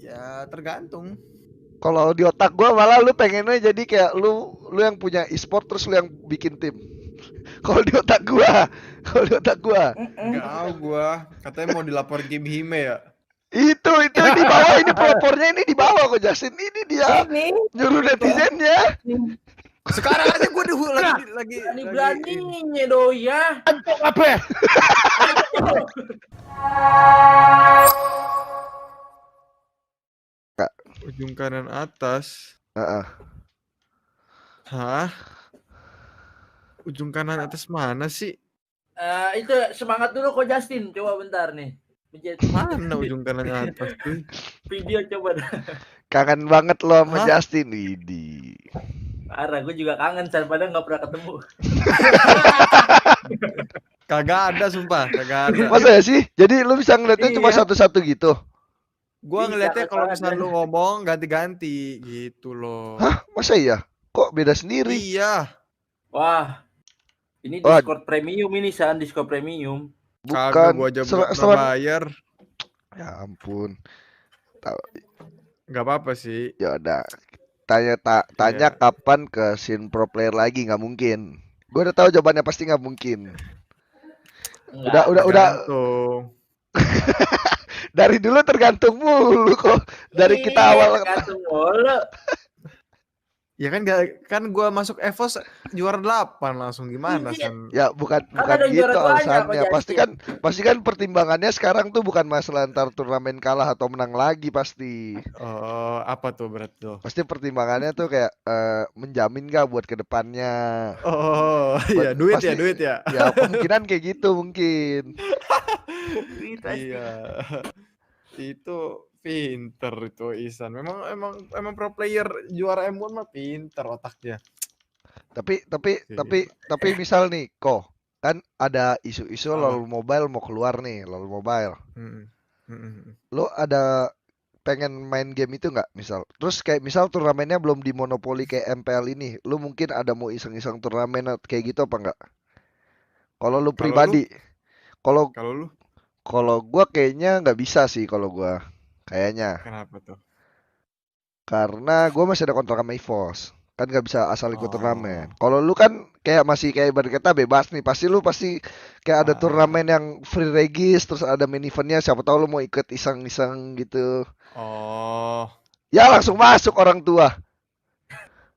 Ya tergantung. Kalau di otak gua malah lu pengennya jadi kayak lu yang punya e-sport terus lu yang bikin tim. Kalau di otak gua, kalau di otak gua. Enggak tahu gua. Katanya mau dilaporin Kim Hime ya. Itu di bawah ini pelopornya ini di bawah kok Justin. Ini dia Ini nyuruh netizennya. Sekarang aja gua lagi beraninya doi ya. Antuk apa? ujung kanan atas. Heeh. Hah? Ujung kanan atas mana sih? Itu semangat dulu kok Justin. Coba bentar nih. Mana ujung kanan atas tuh? Video coba dah. Kangen banget lo sama Hah? Justin, Widi. Parah, gue juga kangen, padahal nggak pernah ketemu. Kagak ada sumpah, kagak ada. Masa ya sih? Jadi lu bisa ngeliatnya cuma Iya. satu-satu gitu? Gua Bisa, ngeliatnya kalau kagak misalnya ada. lu ngomong ganti-ganti gitu loh. Hah? Masa iya? Kok beda sendiri? Iya. Wah, ini Wah. Discord Premium ini, San. Discord Premium. Kagak, Bukan. gua aja belum bayar. Ya ampun. Nggak apa-apa sih. Ya udah. Tanya kapan ke scene pro player lagi, nggak mungkin. Gue udah tahu jawabannya pasti nggak mungkin. Enggak. Udah. Tergantung. Dari dulu tergantung mulu kok. Dari kita awal. Tergantung mulu. Ya kan gua masuk EVOS juara 8 langsung gimana Iya. San? Ya bukan ada gitu juara tuanya, alasannya. Pak Pasti kan pertimbangannya sekarang tuh bukan masalah antar turnamen kalah atau menang lagi pasti. Oh, apa tuh berarti tuh? Pasti pertimbangannya tuh kayak menjamin gak buat kedepannya. Oh, ya duit ya. Ya kemungkinan kayak gitu mungkin. Iya. Itu pinter itu Isan. Memang pro player juara M1 mah pinter otaknya. Tapi misal nih, kok kan ada isu-isu Apa? LoL Mobile mau keluar nih, LoL Mobile. Mm-mm. Lo ada pengen main game itu nggak misal? Terus kayak misal turnamennya belum dimonopoli kayak MPL ini, lo mungkin ada mau iseng-iseng turnamen kayak gitu apa nggak? Kalau lo pribadi, Kalau lu kalau gua kayaknya nggak bisa sih kalau gua. Kayaknya. kenapa tuh? Karena gue masih ada kontrak sama EVOS. Kan gak bisa asal ikut Oh. turnamen. Kalau lu kan kayak masih kayak ibarat kata bebas nih. Pasti kayak ada turnamen yang free regis. Terus ada main eventnya. Siapa tahu lu mau ikut iseng-iseng gitu. Oh. Ya langsung masuk orang tua.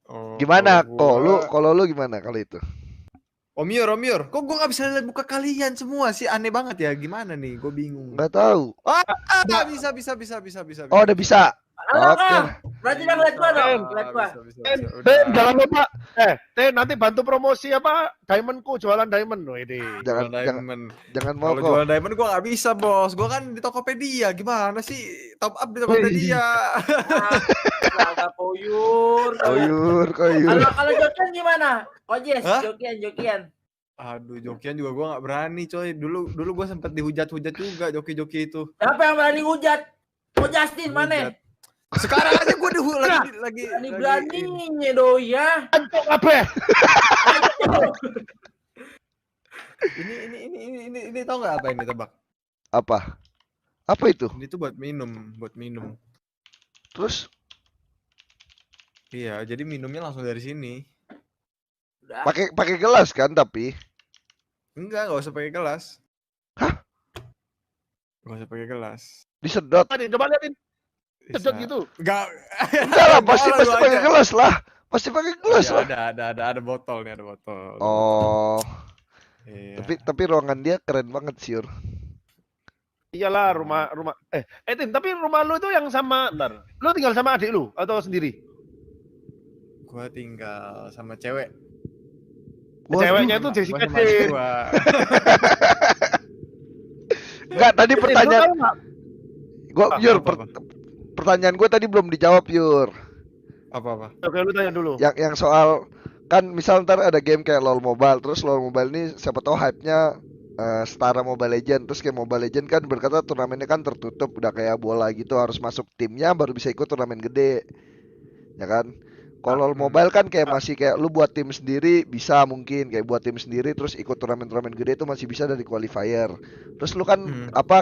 Oh, Gimana kalau kalau lu gimana kalau itu? Om Yor, kok gue nggak bisa lihat muka kalian semua sih, aneh banget ya, gimana nih, gue bingung. Nggak tahu. Bisa. Oh udah bisa. Oke. Berarti udah ngeliat gua dong, ngeliat gua. Ten, jangan lupa. Ten, nanti bantu promosi apa? Diamondku jualan diamond loh ini. Jangan mau Kalau kok. jualan diamond gue nggak bisa bos, gue kan di Tokopedia, gimana sih top up di Tokopedia? Agak koyur. Kalau jokian gimana? Ojes, Hah? jokian. Aduh, jokian juga gue nggak berani coy. Dulu gue sempet dihujat-hujat juga joki itu. Siapa yang berani hujat? Oh Justin mana? Sekarang aja gue lagi beraninya doi ya. Antuk apa? Ini tau nggak apa ini tebak? Apa itu? Ini tuh buat minum. Terus? Iya, jadi minumnya langsung dari sini. Pakai gelas kan tapi? Enggak usah pakai gelas. Hah? Enggak usah pakai gelas. Disedot. Coba liatin. Sedot gitu. Enggak lah, pasti pakai gelas lah. Pasti pakai gelas lah. Ada botol nih, ada botol. Oh. Iya. Tapi ruangan dia keren banget sih. Iyalah rumah. Tin, tapi rumah lu itu yang sama, ntar. Lu tinggal sama adik lu atau sendiri? Gua tinggal sama cewek. Ceweknya itu Jessica D. Enggak, tadi pertanyaan gua Yur, pertanyaan gue tadi belum dijawab Yur. Apa? Oke, lu tanya dulu. Yang soal kan misal ntar ada game kayak LoL Mobile, terus LoL Mobile ini siapa tahu hype-nya setara Mobile Legend, terus kayak Mobile Legend kan berkata turnamennya kan tertutup, udah kayak bola gitu, harus masuk timnya baru bisa ikut turnamen gede, ya kan? Kalau LoL Mobile kan kayak masih kayak lu buat tim sendiri bisa mungkin kayak buat tim sendiri terus ikut turnamen gede itu masih bisa dari qualifier. Terus lu kan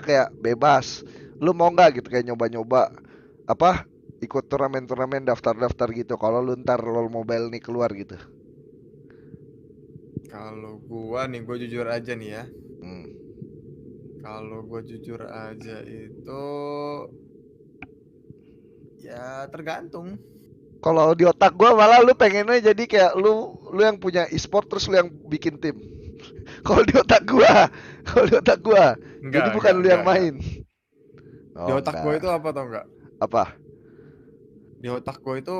kayak bebas, lu mau nggak gitu kayak nyoba-nyoba apa ikut turnamen-turnamen daftar-daftar gitu kalau lu ntar LoL Mobile nih keluar gitu? Kalau gua nih, gua jujur aja nih ya. Hmm. Kalau gua jujur aja itu ya tergantung. Kalau di otak gua malah lu pengennya jadi kayak lu yang punya e-sport terus lu yang bikin tim. Kalau di otak gua, kalau di otak gua. Jadi bukan lu yang Enggak. main. Di Oh, otak gua enggak. itu apa tau enggak? Apa? Di otak gua itu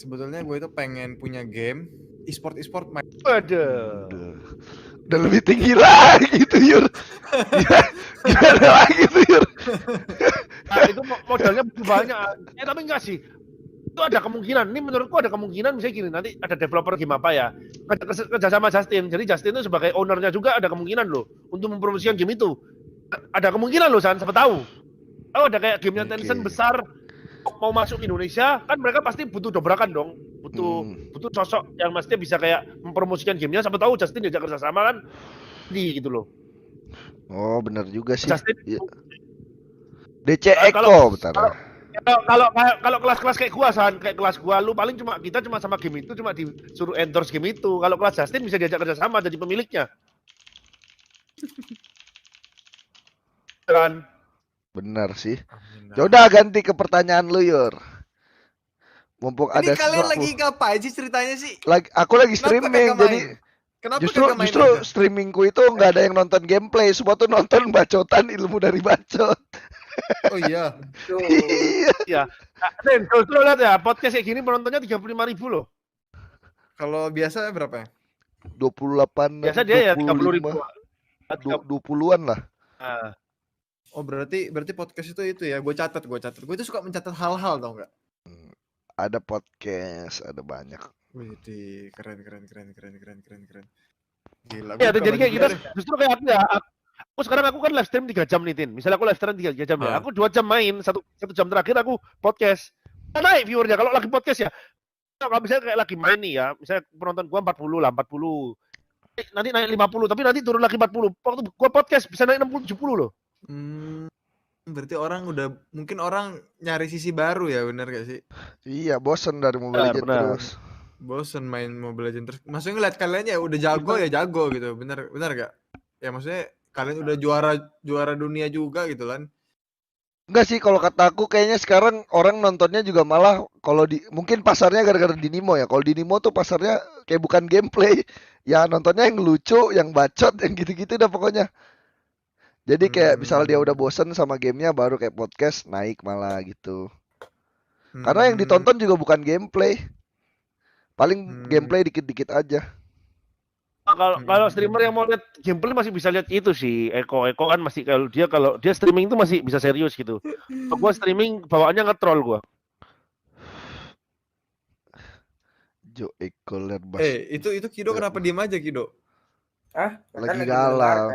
sebetulnya gua itu pengen punya game e-sport main. Waduh. Udah lebih tinggi lagi tuh Yur. Gimana lagi tuh Yur? Nah, itu modalnya banyak. Tapi enggak sih. Itu ada kemungkinan. Ini menurutku ada kemungkinan misalnya gini, nanti ada developer game apa ya? Kerja sama Justin. Jadi Justin itu sebagai ownernya juga ada kemungkinan loh untuk mempromosikan game itu. Ada kemungkinan loh, San, siapa tahu. Oh, ada kayak gamenya Tencent Oke. besar mau masuk Indonesia, kan mereka pasti butuh dobrakan dong. Butuh sosok yang mestinya bisa kayak mempromosikan gamenya. Siapa tahu Justin diajak kerja sama kan, di gitu loh. Oh, benar juga sih. Justin Iya. DC kalau Eko, bentar. kalau kelas-kelas kayak gua, San, kayak kelas gua, lu paling kita cuma sama game itu cuma disuruh endorse game itu. Kalau kelas Justin bisa diajak kerja sama jadi pemiliknya. Kan? Benar sih. Amin. Yaudah ganti ke pertanyaan lu Yur. Mumpung Ini ada kalian 10. lagi ngapain sih ceritanya sih? Aku lagi Kenapa streaming kagak jadi main? Kenapa justru kagak main justru aja? streamingku itu nggak ada yang nonton gameplay, semua tuh nonton bacotan ilmu dari bacot. Oh iya. Tuh. Iya. Iya. Nah, Tin, lu lihat ya, podcast kayak gini penontonnya 35.000 loh. Kalau biasa berapa ya? 28 Biasa dia ya 30.000. 20-an lah. Nah, Oh berarti podcast itu ya. Gue catat. Gue itu suka mencatat hal-hal tau nggak? Ada podcast, ada banyak. Wih, keren. Gila. ya, Gua jadi kapan kayak juga kita deh. justru kayak aku ya. Aku sekarang kan live stream 3 jam nih, Tin. Misalnya aku live stream 3 jam ya. Ah. Aku 2 jam main, satu jam terakhir aku podcast. Naik viewernya kalau lagi podcast ya. Kalau misalnya kayak lagi main nih ya, misalnya penonton gua 40 lah, 40. Nanti naik 50, tapi nanti turun lagi 40. Waktu gua podcast bisa naik 60, 70 loh. Berarti mungkin orang nyari sisi baru ya, bener gak sih? Iya, bosen dari Mobile Legends Benar. terus. Bosen main Mobile Legends terus. Maksudnya ngeliat kalian ya udah jago gitu. Bener gak? Ya maksudnya kalian udah juara dunia juga gitu kan. Enggak sih, kalau kata aku kayaknya sekarang orang nontonnya juga malah kalau mungkin pasarnya gara-gara di Nimo ya. Kalau di Nimo tuh pasarnya kayak bukan gameplay, ya nontonnya yang lucu, yang bacot, yang gitu-gitu dah pokoknya. Jadi kayak misal dia udah bosen sama gamenya baru kayak podcast naik malah gitu. Karena yang ditonton juga bukan gameplay. Paling gameplay dikit-dikit aja. Kalau streamer yang mau lihat gameplay masih bisa lihat itu sih. Eko kan masih kalau dia streaming itu masih bisa serius gitu. Kalau gua streaming bawaannya nge-troll gua. Jo Eko Lerbas. Itu Kido kenapa diem aja Kido? Lagi galau.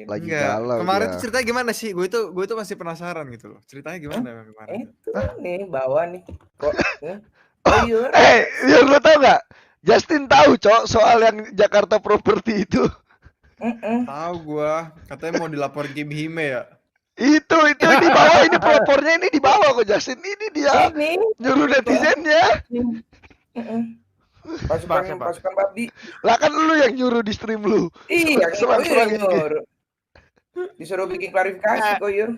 Lagi Enggak. galau Kemarin dia. tuh ceritanya gimana sih? Gue itu masih penasaran gitu loh. Ceritanya gimana kemarin? Itu nih bawah nih. Kok? Yur. Yur lu tau gak? Justin tahu cok soal yang Jakarta Property itu. Tahu gua, katanya mau dilaporin Kim Hime ya. Itu di bawah, ini pelopornya ini di bawah kok Justin. Ini dia nyuruh netizennya. Pasukan babi. Lah kan lu yang nyuruh di stream lu. Iya, Serang-serang yang nyuruh. Disuruh bikin klarifikasi kok Yur.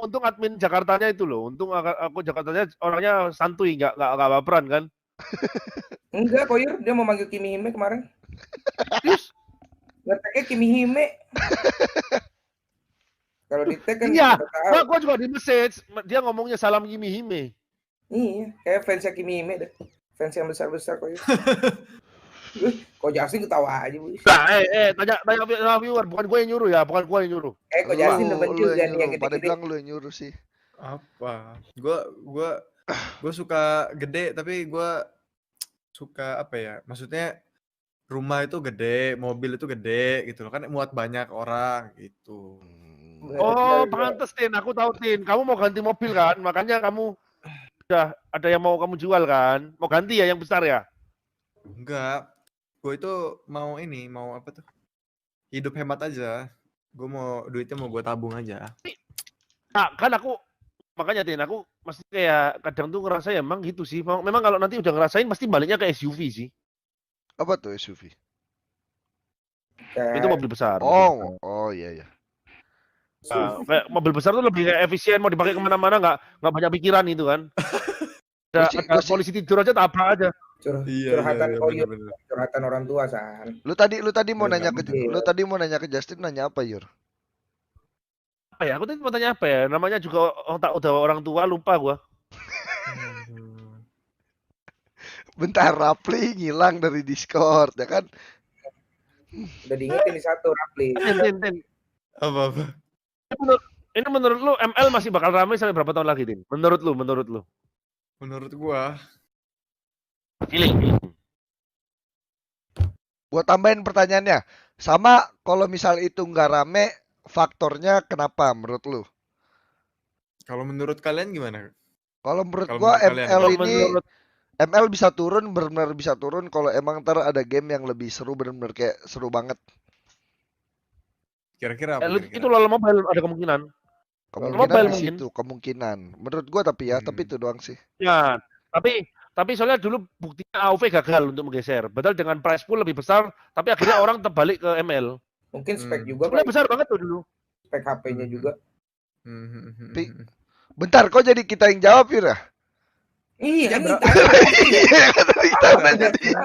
Untung admin Jakartanya itu loh. Untung aku Jakartanya orangnya santuy, nggak baperan kan. Enggak kok Yur, dia mau manggil Kimi Hime kemarin. Terus ngeteknya Kimi Hime. Kalau di tag kan iya, gua juga di message dia ngomongnya salam Kimi Hime. Iya, kayak fansnya Kimi Hime deh. Fans yang besar-besar kok Yur. Kok Justin ketawa aja, Bu. Nah, tanya sama viewer, bukan gue yang nyuruh ya, bukan gue yang nyuruh. Kok Justin demen juga nih yang Pada gede-gede. bilang lu yang nyuruh sih. Apa? Gue suka gede tapi gue suka apa ya? Maksudnya rumah itu gede, mobil itu gede gitu loh kan muat banyak orang gitu. Oh, pantes Tin, aku tahu Tin. Kamu mau ganti mobil kan? Makanya kamu udah ada yang mau kamu jual kan? Mau ganti ya yang besar ya? Enggak. Gue itu mau apa tuh? Hidup hemat aja. Gue duitnya mau gue tabung aja. Nah, kan aku Makanya Tin, aku masih kayak kadang tuh ngerasa ya emang gitu sih. Memang kalau nanti udah ngerasain pasti baliknya ke SUV sih. Apa tuh SUV? Itu Kayak mobil besar. Oh iya. Nah, kayak mobil besar tuh lebih kayak efisien, mau dipakai kemana-mana nggak banyak pikiran itu kan. Ada Gue sih polisi tidur aja tabrak aja. curhatan iya, koyo, bener. curhatan orang tua San. lu tadi mau Biar nanya nggak ke muncul. lu tadi mau nanya ke Justin, nanya apa Yur? Apa ya? Aku tadi mau tanya apa ya? Namanya juga udah orang tua lupa gua. Aduh. Bentar, Rapli ngilang dari Discord ya kan? Udah diingetin di satu Rapli. Tin. Apa? Ini menurut lu ML masih bakal ramai sampai berapa tahun lagi, Tin? Menurut lu? Menurut gua, Feeling. Gua tambahin pertanyaannya. Sama kalau misal itu nggak rame, faktornya kenapa menurut lu? kalau menurut kalian gimana? Kalau menurut Kalau gua menurut kalian, ML Kalau ini menurut ML bisa turun, benar-benar bisa turun kalau emang ntar ada game yang lebih seru, benar-benar kayak seru banget. Kira-kira apa itu kira-kira? LoL Mobile ada kemungkinan. Kemungkinan Mobile di mungkin. situ, kemungkinan. Menurut gua tapi Hmm. itu doang sih. Ya, tapi soalnya dulu buktinya AoV gagal untuk menggeser. Padahal dengan price pool lebih besar, tapi akhirnya orang terbalik ke ML. Mungkin spek Hmm. juga Sebenarnya Pak. besar banget tuh dulu. Spek HP-nya juga. Tapi bentar, kok jadi kita yang jawab ya? Iya, Ya, ini bro. tanya. Iya, kata kita nanya dia.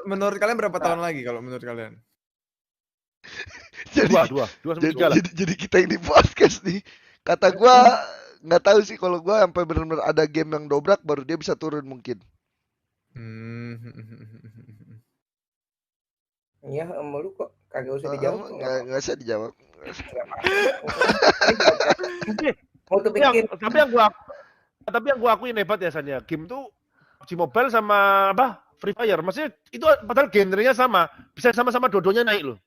Menurut kalian berapa tahun lagi kalau menurut kalian? Jadi, Dua sampai tiga lah. jadi kita yang di podcast nih. Kata gua nggak tahu sih, kalau gua sampai benar-benar ada game yang dobrak baru dia bisa turun mungkin. Iya, sama lu kok kagak usah dijawab kok. Nggak usah dijawab. Mau tuh bikin. Tapi yang gua akuin hebat ya San ya. Game tuh PUBG Mobile sama apa? Free Fire. Maksudnya itu padahal genrenya sama, bisa sama-sama dua-duanya naik loh.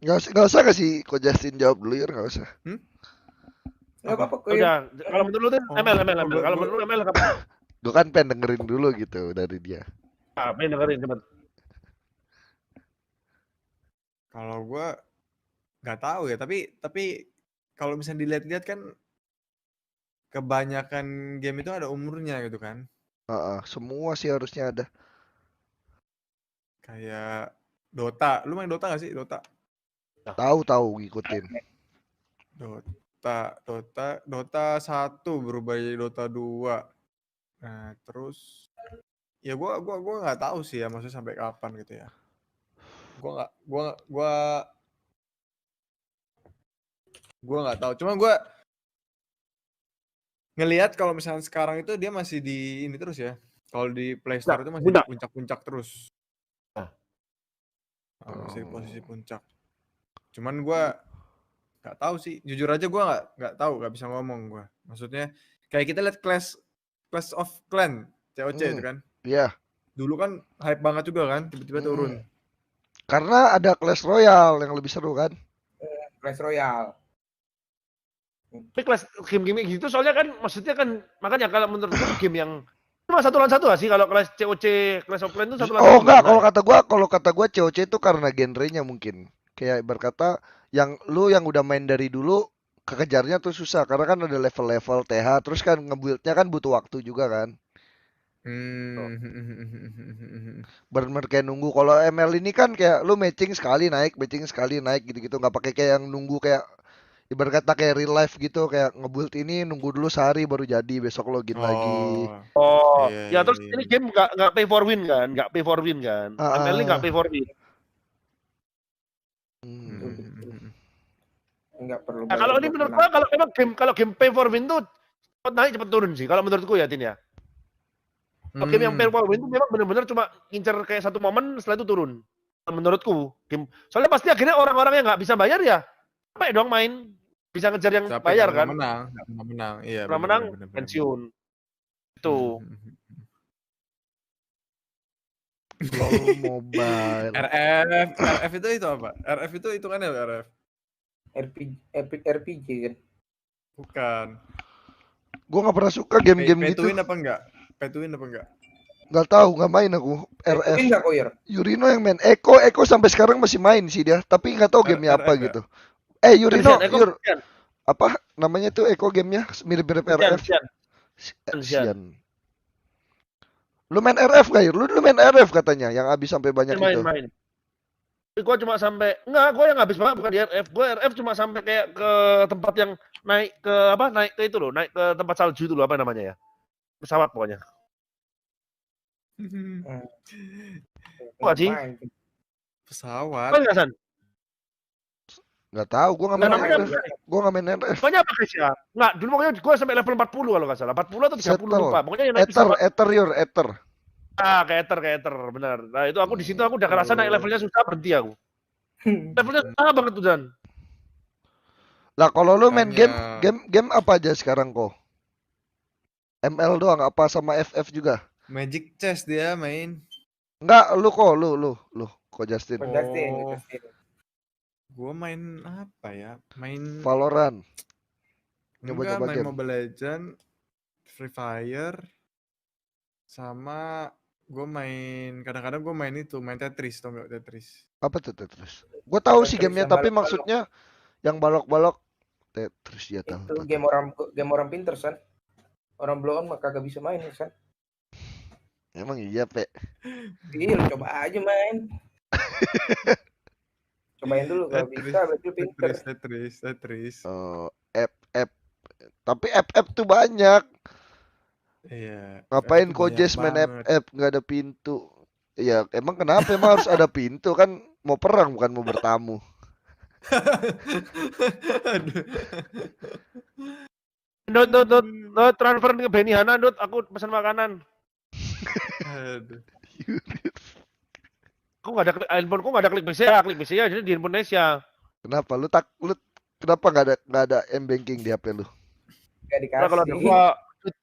Nggak usah kasih Ko Justin jawab dulu ya, nggak usah. Enggak apa-apa kok. Udah, kalau menurut lu tuh ML. Kalau menurut lu ML apa? Gue kan pengen dengerin dulu gitu dari dia. Apa yang dengerin teman? Kalau gua nggak tahu ya, tapi kalau misalnya dilihat-lihat kan kebanyakan game itu ada umurnya gitu kan. Semua sih harusnya ada. Kayak Dota, lu main Dota gak sih? Dota Tahu ngikutin. Dota 1 berubah jadi Dota 2. Nah, terus ya gua nggak tahu sih ya, maksudnya sampai kapan gitu ya. Gua nggak tahu. Cuma gua ngelihat kalau misalnya sekarang itu dia masih di ini terus ya. Kalau di Play Store itu masih di puncak-puncak terus. Masih di posisi puncak. Cuman gua nggak tahu sih. Jujur aja gua nggak tahu, nggak bisa ngomong gua. Maksudnya kayak kita lihat Clash of Clans, COC itu kan. Iya. Dulu kan hype banget juga kan, tiba-tiba turun. Karena ada Clash Royale yang lebih seru kan. Clash Royale. Tapi game gitu soalnya kan maksudnya kan makanya kalau menurut gue game yang cuma satu lawan satu sih kalau Clash COC Clash of Clans itu satu lawan satu. Oh enggak, kalau kata gua COC itu karena genrenya mungkin. Kayak berkata yang udah main dari dulu kekejarnya tuh susah karena kan ada level-level TH, terus kan nge-build-nya kan butuh waktu juga kan. Bener-bener kayak nunggu. Kalau ML ini kan kayak lu matching sekali naik gitu-gitu, nggak pakai kayak yang nunggu kayak ibarat kata kayak real life gitu, kayak nge-build ini nunggu dulu sehari baru jadi, besok login lagi. Ya terus ini game nggak pay for win kan, ML ini nggak pay for win. Enggak perlu. Nah, kalau ini menurut gua kalau game pay for win tuh cepat naik cepat turun sih kalau menurutku ya Tin ya. Kalau game yang pay for win itu memang benar-benar cuma ngincer kayak satu momen setelah itu turun. Menurutku game soalnya pasti akhirnya orang-orang yang nggak bisa bayar ya apa dong main bisa ngejar yang bayar kan. Nggak menang. Iya. Nggak menang pensiun. Itu. Mobile. RF itu apa? RF itu hitungannya RF. RPG kan. Bukan. Gue nggak pernah suka game-game gitu. Pay to win apa enggak? Nggak tahu, nggak main aku. RF. Enggak kok ya. Yurino yang main. Eko sampai sekarang masih main sih dia, tapi nggak tahu gamenya apa gitu. Yurino, Apa namanya tuh Eko gamenya mirip-mirip Sian, RF. Sian. Sian. Lu main RF gak, Yur? Lu main RF katanya yang habis sampai banyak itu. Main. Gue cuma sampai enggak, gue yang habis banget bukan di RF. Gue RF cuma sampai kayak ke tempat yang naik ke itu loh, naik ke tempat salju itu loh, apa namanya ya? Pesawat pokoknya. Wah, Ci. Pesawat. Apa enggak, San? Nggak tahu, gua nggak main Namanya RF. Gua nggak main RF. pokoknya apa guys ya? Enggak, dulu pokoknya gue sampai level 40 kalau nggak salah. 40 atau 30 Settle. lupa. Pokoknya yang naik pesawat. Ether, Yur, Ether. Kayak Ether, benar. Nah, itu aku di situ aku udah kerasa naik levelnya susah, berhenti aku. Levelnya susah banget tuh, Dan. Lah kalau lu main Makanya- game apa aja sekarang kok? ML doang apa sama FF juga? Magic Chess dia main. Enggak, lu kok Justin. Oh. Justin. Gue main apa ya? Main Valorant. enggak, Nyoba-nyoba main game. Mobile Legend, Free Fire, sama gue main kadang-kadang gue main Tetris, tau nggak Tetris? Apa tuh Tetris? Gua tahu sih Tetris gamenya, yang tapi balok-balok. maksudnya yang balok-balok Tetris ya tahu. Itu game orang pinter, San. Orang bloon mah kagak bisa main, San. Emang iya, Pe. Iya, lu coba aja main. Cobain dulu kalau bisa, berarti lu pinter. Tetris. Oh, FF. Tapi FF tuh banyak. Iya. Ngapain itu kok banyak Jess main banget. FF nggak ada pintu? Ya emang kenapa emang harus ada pintu kan mau perang bukan mau bertamu. Aduh. Dot, transfer ke Benihana, Dot. Aku pesan makanan. Aduh. Aku nggak ada handphoneku nggak ada klik BCA, jadi di Indonesia. Kenapa lu kenapa nggak ada M-banking di HP lu? Gak Karena kalau ada dikasih. gua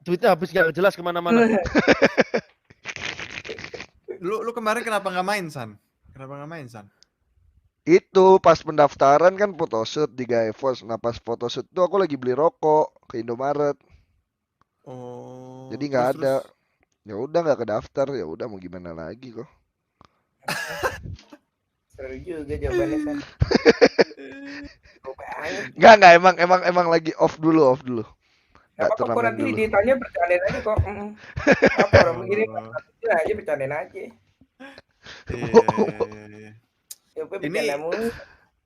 duitnya habis nggak jelas kemana-mana. Lu kemarin kenapa nggak main, San? Kenapa nggak main, San? Itu pas pendaftaran kan photoshoot di GeForce. Nah pas photoshoot tuh aku lagi beli rokok ke Indomaret. Oh. Jadi nggak terus- ada. Ya udah nggak kedaftar. Ya udah mau gimana lagi kok. Seru juga jawabannya, San. Banyak. Nggak emang lagi off dulu. Nggak Apa kok turnamen nanti dulu. ditanya bercandain aja kok. Apa orang begini Oh, aja bercandain aja. iya. Ya udah Ini- bercanda mulu.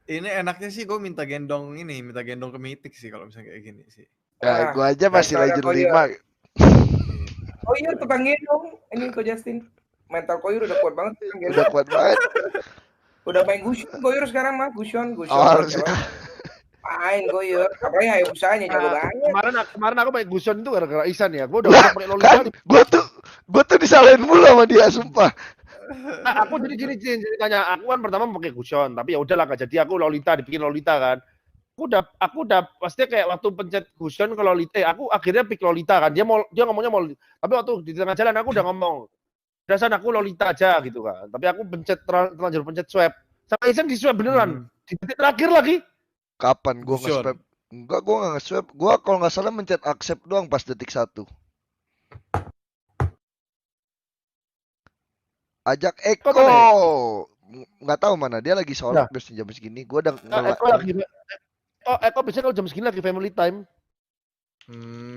Ini enaknya sih gue minta gendong ke Mythic sih kalau misalnya kayak gini sih. Ya, Ah, gua aja masih dasar Legend koyor. 5. Oh iya tukang gendong. Ini kok Justin. Mental Koyur udah kuat banget tukang Udah gendong. kuat banget. Udah main Gusion Koyur sekarang mah. Gusion. Oh, harus. Main Koyur. Apalagi Hayabusanya jago banget. Kemarin aku main Gusion itu gara-gara Isan ya. Gua udah pakai Lolita. Kan gua tuh disalahin mulu sama dia sumpah. Nah, aku jadi gini ceritanya. Aku kan pertama pakai Gusion, tapi ya udahlah nggak jadi. Aku Lolita dibikin Lolita kan. Aku udah pasti kayak waktu pencet Gusion ke Lolita, aku akhirnya pick Lolita kan. Dia ngomongnya mau, tapi waktu di tengah jalan aku udah ngomong, "Dasar aku Lolita aja" gitu kan. Tapi aku terlanjur pencet swap. Sama Isan di swap beneran. Di detik terakhir lagi. Kapan gua Gusion. nge-swap? Enggak, gua nggak nge-swap. Gua kalau nggak salah mencet accept doang pas detik 1. Ajak Eko. Kok mana Nggak tahu mana dia lagi sholat terus jam segini. Gua udah Eko lagi. Eko biasanya kalau jam segini lagi family time.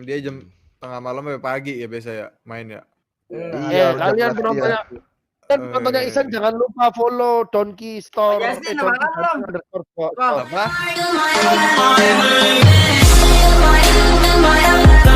Dia jam tengah malam sampai pagi ya biasa ya main ya. Iya, udah Kalian kelas penontonnya dan penontonnya Isan jangan lupa follow Donkey Store. Justin, Donkey malam. _. Apa? Bye.